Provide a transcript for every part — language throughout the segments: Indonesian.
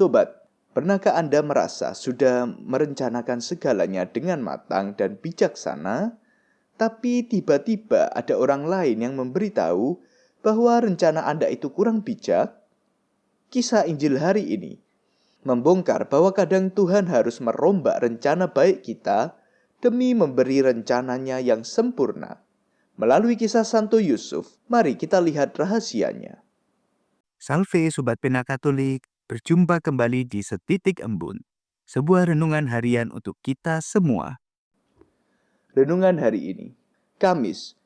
Sobat, pernahkah Anda merasa sudah merencanakan segalanya dengan matang dan bijaksana, tapi tiba-tiba ada orang lain yang memberitahu bahwa rencana Anda itu kurang bijak? Kisah Injil hari ini membongkar bahwa kadang Tuhan harus merombak rencana baik kita demi memberi rencananya yang sempurna. Melalui kisah Santo Yusuf, mari kita lihat rahasianya. Salve Sobat Pena Katolik, berjumpa kembali di Setitik Embun, sebuah renungan harian untuk kita semua. Renungan hari ini, Kamis,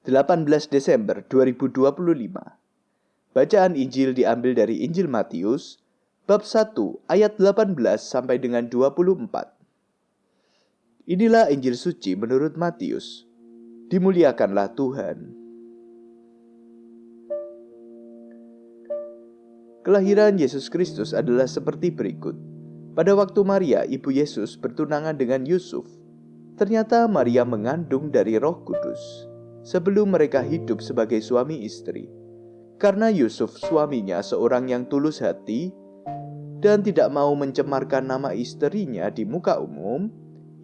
18 Desember 2025. Bacaan Injil diambil dari Injil Matius, bab 1 ayat 18 sampai dengan 24. Inilah Injil suci menurut Matius. Dimuliakanlah Tuhan. Kelahiran Yesus Kristus adalah seperti berikut. Pada waktu Maria, ibu Yesus, bertunangan dengan Yusuf, ternyata Maria mengandung dari Roh Kudus sebelum mereka hidup sebagai suami istri. Karena Yusuf suaminya seorang yang tulus hati dan tidak mau mencemarkan nama istrinya di muka umum,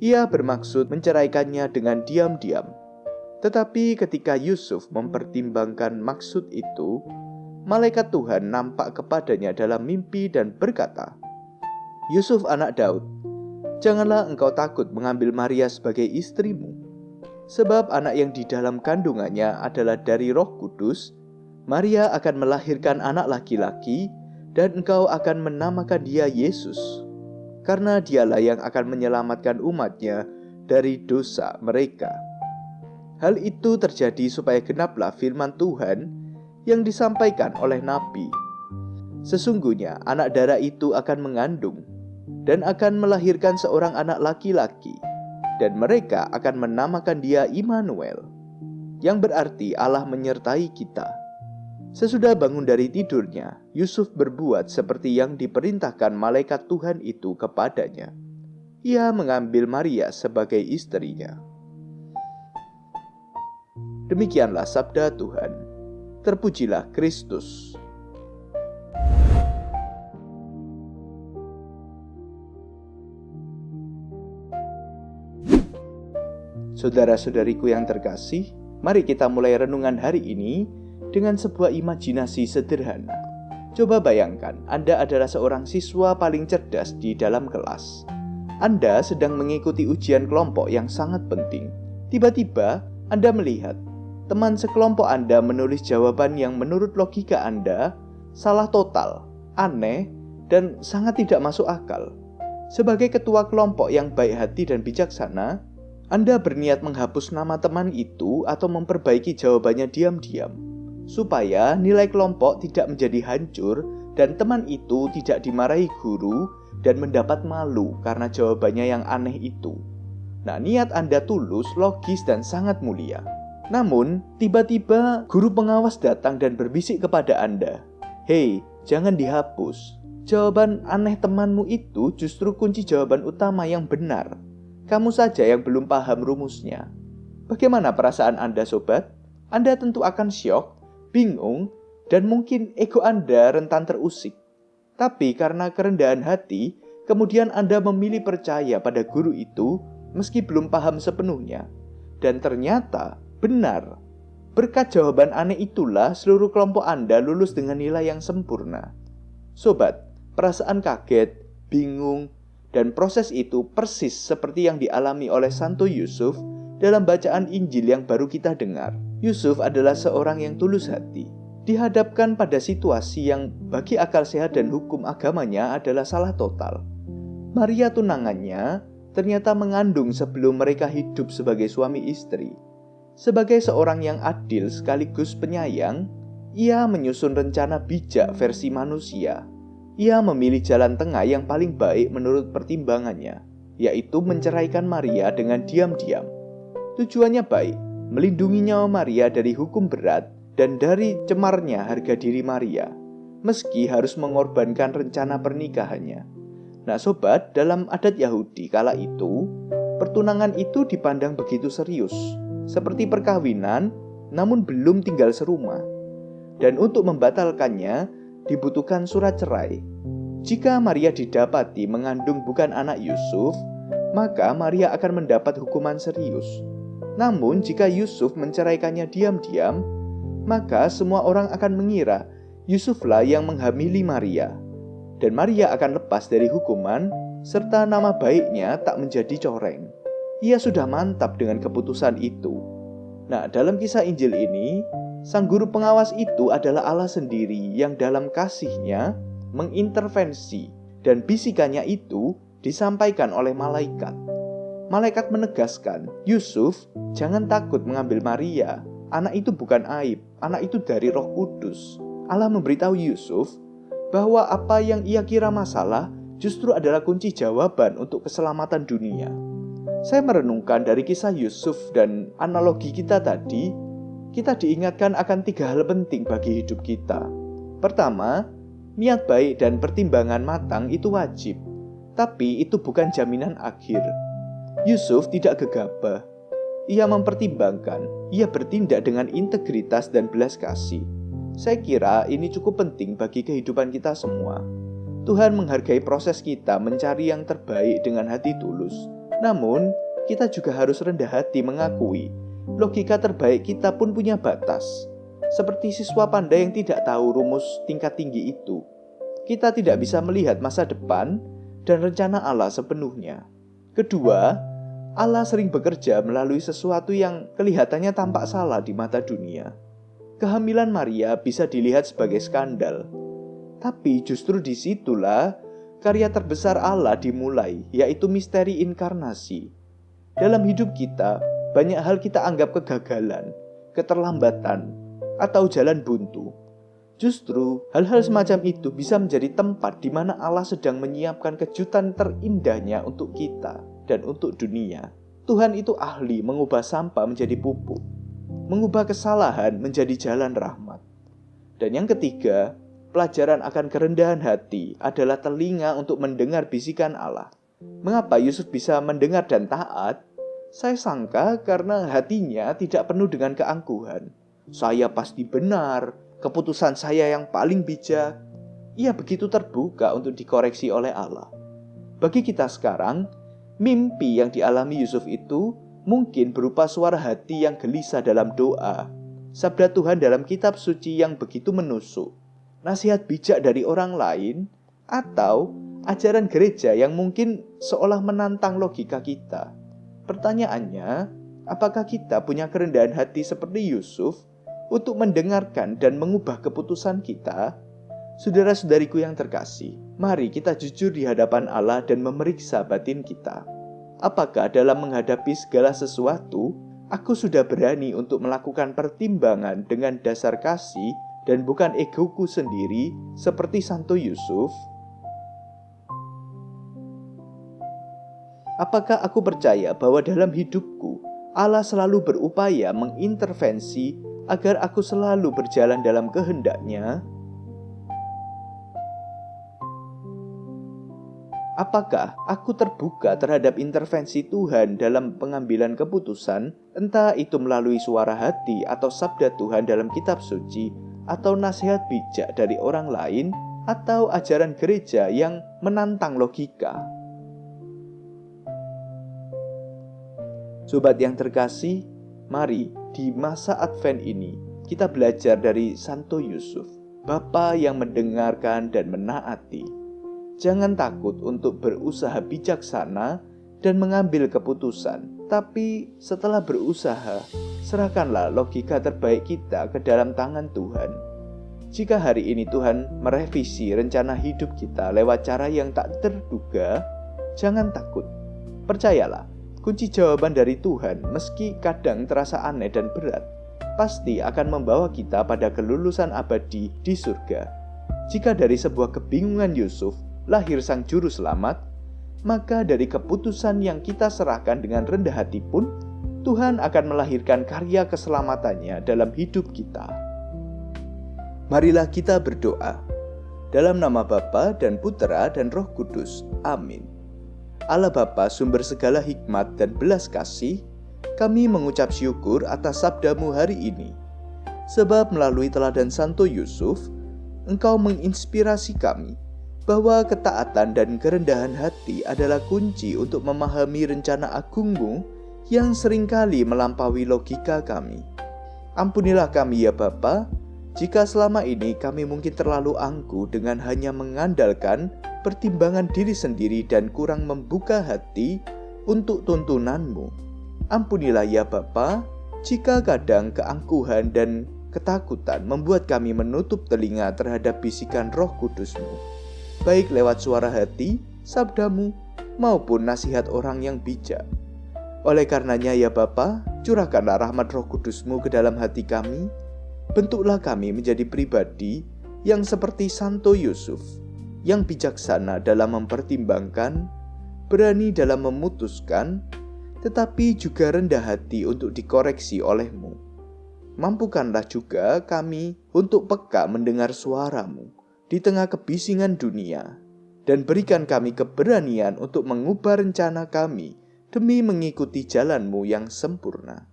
ia bermaksud menceraikannya dengan diam-diam. Tetapi ketika Yusuf mempertimbangkan maksud itu, malaikat Tuhan nampak kepadanya dalam mimpi dan berkata, "Yusuf anak Daud, janganlah engkau takut mengambil Maria sebagai istrimu, sebab anak yang di dalam kandungannya adalah dari Roh Kudus. Maria akan melahirkan anak laki-laki, dan engkau akan menamakan dia Yesus, karena dialah yang akan menyelamatkan umatnya dari dosa mereka." Hal itu terjadi supaya genaplah firman Tuhan yang disampaikan oleh Nabi. Sesungguhnya anak darah itu akan mengandung dan akan melahirkan seorang anak laki-laki, dan mereka akan menamakan dia Immanuel, yang berarti Allah menyertai kita. Sesudah bangun dari tidurnya, Yusuf berbuat seperti yang diperintahkan malaikat Tuhan itu kepadanya. Ia mengambil Maria sebagai istrinya. Demikianlah sabda Tuhan. Terpujilah Kristus. Saudara-saudariku yang terkasih, mari kita mulai renungan hari ini dengan sebuah imajinasi sederhana. Coba bayangkan, Anda adalah seorang siswa paling cerdas di dalam kelas. Anda sedang mengikuti ujian kelompok yang sangat penting. Tiba-tiba, Anda melihat teman sekelompok Anda menulis jawaban yang menurut logika Anda salah total, aneh, dan sangat tidak masuk akal. Sebagai ketua kelompok yang baik hati dan bijaksana, Anda berniat menghapus nama teman itu atau memperbaiki jawabannya diam-diam, supaya nilai kelompok tidak menjadi hancur dan teman itu tidak dimarahi guru dan mendapat malu karena jawabannya yang aneh itu. Nah, niat Anda tulus, logis, dan sangat mulia. Namun, tiba-tiba guru pengawas datang dan berbisik kepada Anda, "Hei, jangan dihapus. Jawaban aneh temanmu itu justru kunci jawaban utama yang benar. Kamu saja yang belum paham rumusnya." Bagaimana perasaan Anda, sobat? Anda tentu akan syok, bingung, dan mungkin ego Anda rentan terusik. Tapi karena kerendahan hati, kemudian Anda memilih percaya pada guru itu meski belum paham sepenuhnya. Dan ternyata benar. Berkat jawaban aneh itulah seluruh kelompok Anda lulus dengan nilai yang sempurna. Sobat, perasaan kaget, bingung, dan proses itu persis seperti yang dialami oleh Santo Yusuf dalam bacaan Injil yang baru kita dengar. Yusuf adalah seorang yang tulus hati. Dihadapkan pada situasi yang bagi akal sehat dan hukum agamanya adalah salah total. Maria tunangannya ternyata mengandung sebelum mereka hidup sebagai suami istri. Sebagai seorang yang adil sekaligus penyayang, ia menyusun rencana bijak versi manusia. Ia memilih jalan tengah yang paling baik menurut pertimbangannya, yaitu menceraikan Maria dengan diam-diam. Tujuannya baik, melindungi nyawa Maria dari hukum berat dan dari cemarnya harga diri Maria, meski harus mengorbankan rencana pernikahannya. Nah sobat, dalam adat Yahudi kala itu, pertunangan itu dipandang begitu serius, seperti perkawinan, namun belum tinggal serumah. Dan untuk membatalkannya, dibutuhkan surat cerai. Jika Maria didapati mengandung bukan anak Yusuf, maka Maria akan mendapat hukuman serius. Namun jika Yusuf menceraikannya diam-diam, maka semua orang akan mengira Yusuflah yang menghamili Maria, dan Maria akan lepas dari hukuman, serta nama baiknya tak menjadi coreng. Ia sudah mantap dengan keputusan itu. Nah, dalam kisah Injil ini, sang guru pengawas itu adalah Allah sendiri yang dalam kasih-Nya mengintervensi, dan bisikannya itu disampaikan oleh malaikat. Malaikat menegaskan, Yusuf, jangan takut mengambil Maria. Anak itu bukan aib, anak itu dari Roh Kudus. Allah memberitahu Yusuf bahwa apa yang ia kira masalah justru adalah kunci jawaban untuk keselamatan dunia. Saya merenungkan dari kisah Yusuf dan analogi kita tadi, kita diingatkan akan 3 hal penting bagi hidup kita. Pertama, niat baik dan pertimbangan matang itu wajib, tapi itu bukan jaminan akhir. Yusuf tidak gegabah. Ia mempertimbangkan, ia bertindak dengan integritas dan belas kasih. Saya kira ini cukup penting bagi kehidupan kita semua. Tuhan menghargai proses kita mencari yang terbaik dengan hati tulus. Namun, kita juga harus rendah hati mengakui, logika terbaik kita pun punya batas. Seperti siswa pandai yang tidak tahu rumus tingkat tinggi itu. Kita tidak bisa melihat masa depan dan rencana Allah sepenuhnya. Kedua, Allah sering bekerja melalui sesuatu yang kelihatannya tampak salah di mata dunia. Kehamilan Maria bisa dilihat sebagai skandal. Tapi justru disitulah karya terbesar Allah dimulai, yaitu misteri inkarnasi. Dalam hidup kita, banyak hal kita anggap kegagalan, keterlambatan, atau jalan buntu. Justru hal-hal semacam itu bisa menjadi tempat di mana Allah sedang menyiapkan kejutan terindahnya untuk kita dan untuk dunia. Tuhan itu ahli mengubah sampah menjadi pupuk, mengubah kesalahan menjadi jalan rahmat. Dan yang ketiga, pelajaran akan kerendahan hati adalah telinga untuk mendengar bisikan Allah. Mengapa Yusuf bisa mendengar dan taat? Saya sangka karena hatinya tidak penuh dengan keangkuhan. Saya pasti benar, keputusan saya yang paling bijak. Ia begitu terbuka untuk dikoreksi oleh Allah. Bagi kita sekarang, mimpi yang dialami Yusuf itu mungkin berupa suara hati yang gelisah dalam doa, sabda Tuhan dalam kitab suci yang begitu menusuk, nasihat bijak dari orang lain, atau ajaran gereja yang mungkin seolah menantang logika kita. Pertanyaannya, apakah kita punya kerendahan hati seperti Yusuf untuk mendengarkan dan mengubah keputusan kita? Saudara-saudariku yang terkasih, mari kita jujur di hadapan Allah dan memeriksa batin kita. Apakah dalam menghadapi segala sesuatu, aku sudah berani untuk melakukan pertimbangan dengan dasar kasih dan bukan egoku sendiri seperti Santo Yusuf? Apakah aku percaya bahwa dalam hidupku, Allah selalu berupaya mengintervensi agar aku selalu berjalan dalam kehendak-Nya? Apakah aku terbuka terhadap intervensi Tuhan dalam pengambilan keputusan, entah itu melalui suara hati atau sabda Tuhan dalam kitab suci, atau nasihat bijak dari orang lain, atau ajaran gereja yang menantang logika? Sobat yang terkasih, mari di masa Advent ini kita belajar dari Santo Yusuf, Bapa yang mendengarkan dan menaati. Jangan takut untuk berusaha bijaksana dan mengambil keputusan, tapi setelah berusaha, serahkanlah logika terbaik kita ke dalam tangan Tuhan. Jika hari ini Tuhan merevisi rencana hidup kita lewat cara yang tak terduga, jangan takut. Percayalah, kunci jawaban dari Tuhan, meski kadang terasa aneh dan berat, pasti akan membawa kita pada kelulusan abadi di surga. Jika dari sebuah kebingungan Yusuf lahir sang juru selamat, maka dari keputusan yang kita serahkan dengan rendah hati pun, Tuhan akan melahirkan karya keselamatannya dalam hidup kita. Marilah kita berdoa. Dalam nama Bapa dan Putera dan Roh Kudus. Amin. Allah Bapa, sumber segala hikmat dan belas kasih, kami mengucap syukur atas sabda-Mu hari ini. Sebab melalui teladan Santo Yusuf, Engkau menginspirasi kami bahwa ketaatan dan kerendahan hati adalah kunci untuk memahami rencana agung-Mu yang seringkali melampaui logika kami. Ampunilah kami ya Bapa, jika selama ini kami mungkin terlalu angkuh dengan hanya mengandalkan pertimbangan diri sendiri dan kurang membuka hati untuk tuntunan-Mu. Ampunilah ya Bapa, jika kadang keangkuhan dan ketakutan membuat kami menutup telinga terhadap bisikan Roh Kudus-Mu, baik lewat suara hati, sabda-Mu, maupun nasihat orang yang bijak. Oleh karenanya ya Bapa, curahkanlah rahmat Roh Kudus-Mu ke dalam hati kami. Bentuklah kami menjadi pribadi yang seperti Santo Yusuf, yang bijaksana dalam mempertimbangkan, berani dalam memutuskan, tetapi juga rendah hati untuk dikoreksi oleh-Mu. Mampukanlah juga kami untuk peka mendengar suara-Mu di tengah kebisingan dunia, dan berikan kami keberanian untuk mengubah rencana kami demi mengikuti jalan-Mu yang sempurna.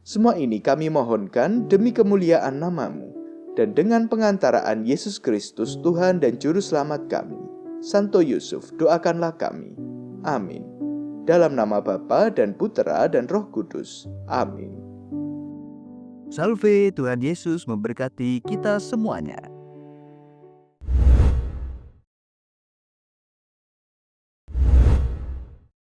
Semua ini kami mohonkan demi kemuliaan nama-Mu, dan dengan pengantaraan Yesus Kristus Tuhan dan Juru Selamat kami. Santo Yusuf, doakanlah kami. Amin. Dalam nama Bapa dan Putera dan Roh Kudus. Amin. Salve, Tuhan Yesus memberkati kita semuanya.